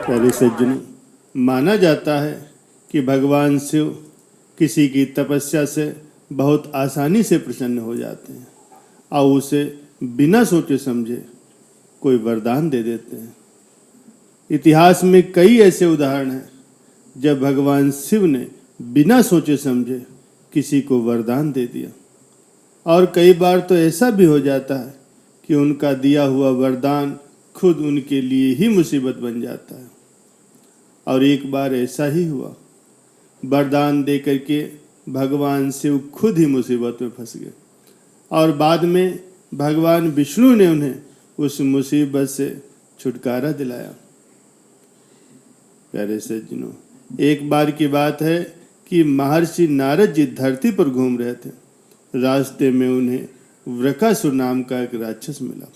प्यारे सज्जनों, माना जाता है कि भगवान शिव किसी की तपस्या से बहुत आसानी से प्रसन्न हो जाते हैं और उसे बिना सोचे समझे कोई वरदान दे देते हैं। इतिहास में कई ऐसे उदाहरण हैं जब भगवान शिव ने बिना सोचे समझे किसी को वरदान दे दिया, और कई बार तो ऐसा भी हो जाता है कि उनका दिया हुआ वरदान खुद उनके लिए ही मुसीबत बन जाता है। और एक बार ऐसा ही हुआ, वरदान दे करके भगवान शिव खुद ही मुसीबत में फंस गए और बाद में भगवान विष्णु ने उन्हें उस मुसीबत से छुटकारा दिलाया। प्यारे सज्जनों, एक बार की बात है कि महर्षि नारद जी धरती पर घूम रहे थे। रास्ते में उन्हें वृकासुर नाम का एक राक्षस मिला।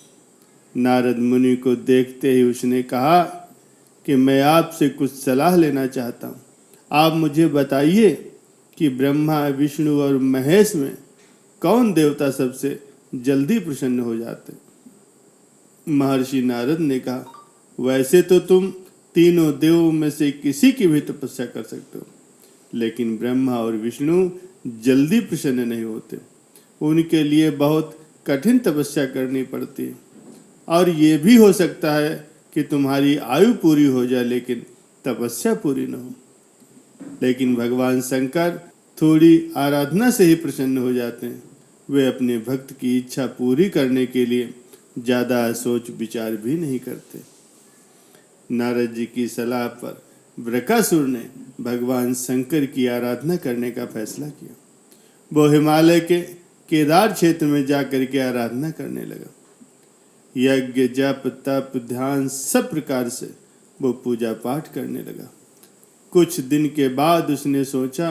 नारद मुनि को देखते ही उसने कहा कि मैं आपसे कुछ सलाह लेना चाहता हूँ। आप मुझे बताइए कि ब्रह्मा, विष्णु और महेश में कौन देवता सबसे जल्दी प्रसन्न हो जाते? महर्षि नारद ने कहा, वैसे तो तुम तीनों देवों में से किसी की भी तपस्या कर सकते हो, लेकिन ब्रह्मा और विष्णु जल्दी प्रसन्न नहीं होते। उनके लिए बहुत कठिन तपस्या करनी पड़ती है, और ये भी हो सकता है कि तुम्हारी आयु पूरी हो जाए लेकिन तपस्या पूरी न हो। लेकिन भगवान शंकर थोड़ी आराधना से ही प्रसन्न हो जाते हैं। वे अपने भक्त की इच्छा पूरी करने के लिए ज़्यादा सोच विचार भी नहीं करते। नारद जी की सलाह पर वृकासुर ने भगवान शंकर की आराधना करने का फैसला किया। वो हिमालय के केदार क्षेत्र में जाकर के आराधना करने लगा। यज्ञ, जप, तप, ध्यान सब प्रकार से वो पूजा पाठ करने लगा। कुछ दिन के बाद उसने सोचा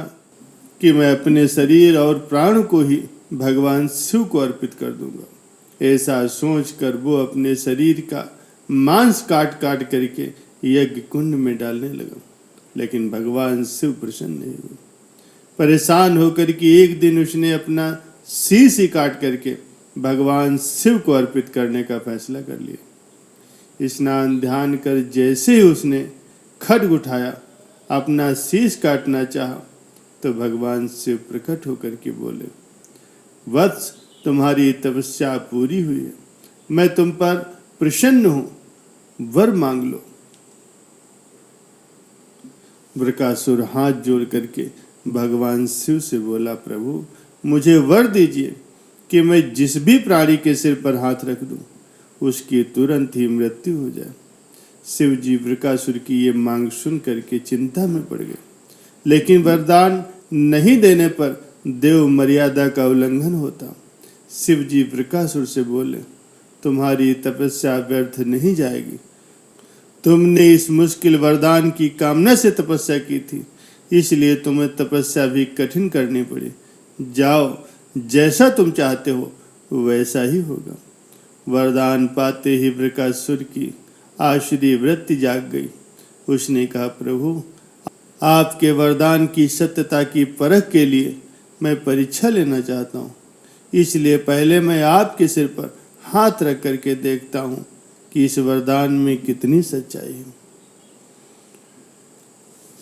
कि मैं अपने शरीर और प्राण को ही भगवान शिव को अर्पित कर दूंगा। ऐसा सोचकर वो अपने शरीर का मांस काट काट करके यज्ञ कुंड में डालने लगा, लेकिन भगवान शिव प्रसन्न नहीं हुए। परेशान होकर कि एक दिन उसने अपना शीश ही काट करके भगवान शिव को अर्पित करने का फैसला कर लिया। स्नान ध्यान कर जैसे ही उसने खड्ग उठाया, अपना शीश काटना चाहा, तो भगवान शिव प्रकट होकर के बोले, वत्स, तुम्हारी तपस्या पूरी हुई है, मैं तुम पर प्रसन्न हूं, वर मांग लो। वृकासुर हाथ जोड़ करके भगवान शिव से बोला, प्रभु मुझे वर दीजिए कि मैं जिस भी प्राणी के सिर पर हाथ रख दूं उसकी तुरंत ही मृत्यु हो जाए। शिव जी वृकासुर की ये मांग सुन करके चिंता में पड़ गए, लेकिन वरदान नहीं देने पर देव मर्यादा का उल्लंघन होता। शिव जी वृकासुर से बोले, तुम्हारी तपस्या व्यर्थ नहीं जाएगी। तुमने इस मुश्किल वरदान की कामना से तपस्या की थी, इसलिए तुम्हें तपस्या भी कठिन करनी पड़ी। जाओ, जैसा तुम चाहते हो वैसा ही होगा। वरदान पाते ही वृकासुर की आश्चर्य वृत्ति जाग गई। उसने कहा, प्रभु आपके वरदान की सत्यता की परख के लिए मैं परीक्षा लेना चाहता हूँ, इसलिए पहले मैं आपके सिर पर हाथ रख करके देखता हूँ कि इस वरदान में कितनी सच्चाई है।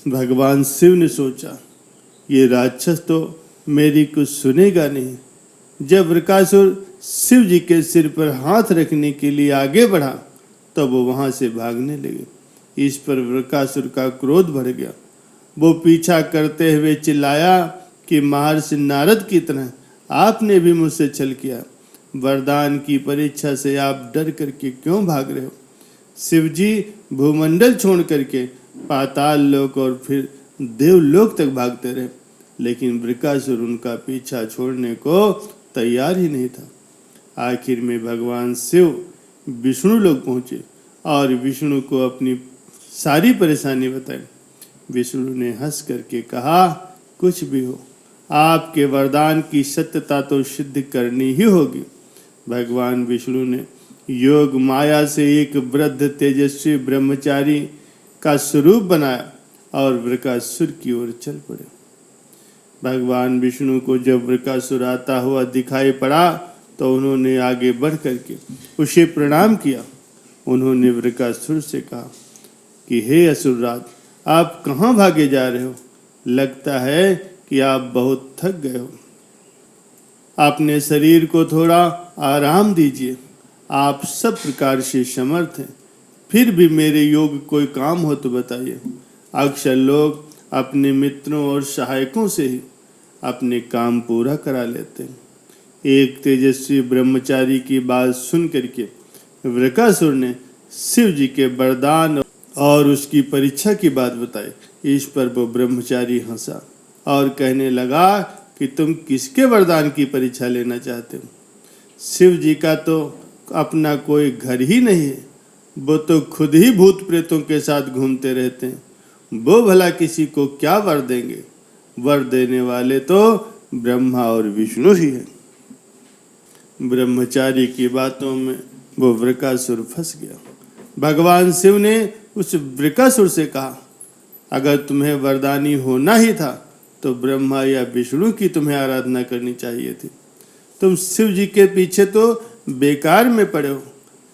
भगवान शिव ने सोचा, ये राक्षस तो मेरी कुछ सुनेगा नहीं। जब वृकासुर शिव जी के सिर पर हाथ रखने के लिए आगे बढ़ा, तब वो वहां से भागने लगे। इस पर वृकासुर का क्रोध बढ़ गया। वो पीछा करते हुए चिल्लाया कि महर्षि नारद की तरह आपने भी मुझसे छल किया। वरदान की परीक्षा से आप डर करके क्यों भाग रहे हो? शिव जी भूमंडल छोड़ करके पाताल लोक और फिर देवलोक तक भागते रहे, लेकिन वृकासुर उनका पीछा छोड़ने को तैयार ही नहीं था। आखिर में भगवान शिव विष्णु लोक पहुंचे और विष्णु को अपनी सारी परेशानी बताई। विष्णु ने हंस करके कहा, कुछ भी हो, आपके वरदान की सत्यता तो सिद्ध करनी ही होगी। भगवान विष्णु ने योग माया से एक वृद्ध तेजस्वी ब्रह्मचारी का स्वरूप बनाया और वृकासुर की ओर चल पड़े। भगवान विष्णु को जब वृकासुर आता हुआ दिखाई पड़ा तो उन्होंने आगे बढ़ करके उसे प्रणाम किया उन्होंने वृकासुर से कहा कि हे असुरराज, आप कहाँ भागे जा रहे हो? लगता है कि आप बहुत थक गए हो। अपने शरीर को थोड़ा आराम दीजिए। आप सब प्रकार से समर्थ हैं, फिर भी मेरे योग कोई काम हो तो बताइए। अक्सर लोग अपने मित्रों और सहायकों से ही अपने काम पूरा करा लेते हैं। एक तेजस्वी ब्रह्मचारी की बात सुन करके वृकासुर ने शिव जी के वरदान और उसकी परीक्षा की बात बताई। इस पर वो ब्रह्मचारी हंसा और कहने लगा कि तुम किसके वरदान की परीक्षा लेना चाहते हो? शिव जी का तो अपना कोई घर ही नहीं है, वो तो खुद ही भूत प्रेतों के साथ घूमते रहते हैं। वो भला किसी को क्या वर देंगे? वर देने वाले तो ब्रह्मा और विष्णु ही हैं। ब्रह्मचारी की बातों में वो वृकासुर फंस गया। भगवान शिव ने उस वृकासुर से कहा, अगर तुम्हें वरदानी होना ही था तो ब्रह्मा या विष्णु की तुम्हें आराधना करनी चाहिए थी। तुम शिव जी के पीछे तो बेकार में पड़े हो।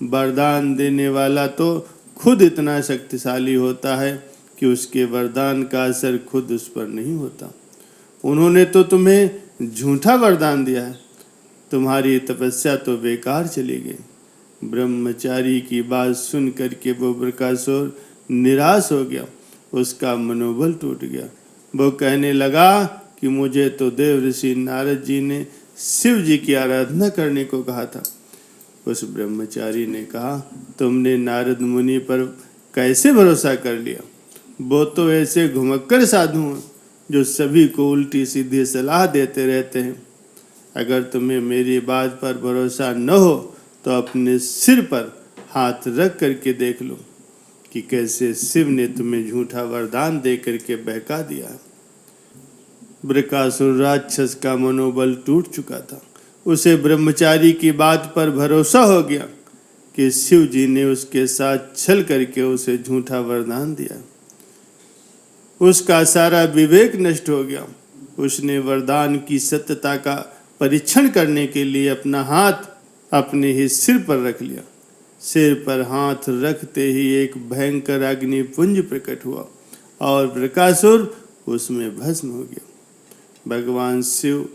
वरदान देने वाला तो खुद इतना शक्तिशाली होता है कि उसके वरदान का असर खुद उस पर नहीं होता। उन्होंने तो तुम्हें झूठा वरदान दिया है। तुम्हारी तपस्या तो बेकार चली गई। ब्रह्मचारी की बात सुन करके वो वृकासुर निराश हो गया। उसका मनोबल टूट गया। वो कहने लगा कि मुझे तो देव ऋषि नारद जी ने शिव जी की आराधना करने को कहा था। उस ब्रह्मचारी ने कहा, तुमने नारद मुनि पर कैसे भरोसा कर लिया? वो तो ऐसे घुमक्कड़ साधु हैं जो सभी को उल्टी सीधी सलाह देते रहते हैं। अगर तुम्हें मेरी बात पर भरोसा न हो तो अपने सिर पर हाथ रख करके देख लो कि कैसे शिव ने तुम्हें झूठा वरदान दे करके बहका दिया। वृकासुर राक्षस का मनोबल टूट चुका था। उसे ब्रह्मचारी की बात पर भरोसा हो गया कि शिव जी ने उसके साथ छल करके उसे झूठा वरदान दिया। उसका सारा विवेक नष्ट हो गया। उसने वरदान की सत्यता का परीक्षण करने के लिए अपना हाथ अपने ही सिर पर रख लिया। सिर पर हाथ रखते ही एक भयंकर अग्निपुंज प्रकट हुआ और वृकासुर उसमें भस्म हो गया। भगवान शिव,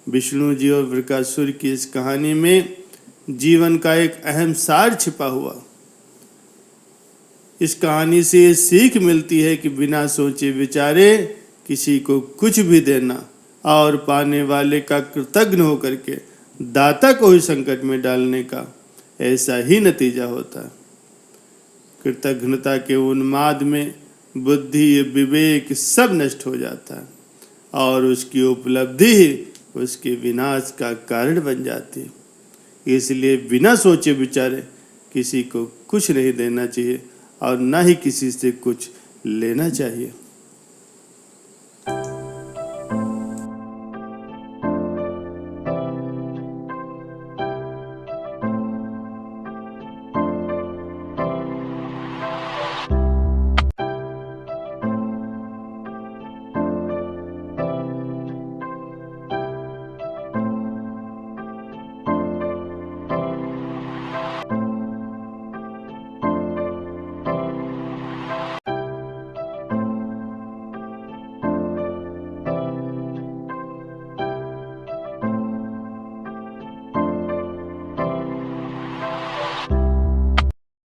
विष्णु जी और वृकासुर की इस कहानी में जीवन का एक अहम सार छिपा हुआ। इस कहानी से ये सीख मिलती है कि बिना सोचे विचारे किसी को कुछ भी देना और पाने वाले का कृतज्ञ होकर के दाता को ही संकट में डालने का ऐसा ही नतीजा होता है। कृतज्ञता के उन्माद में बुद्धि, विवेक सब नष्ट हो जाता है और उसकी उपलब्धि ही उसके विनाश का कारण बन जाती है। इसलिए बिना सोचे विचारे किसी को कुछ नहीं देना चाहिए और ना ही किसी से कुछ लेना चाहिए।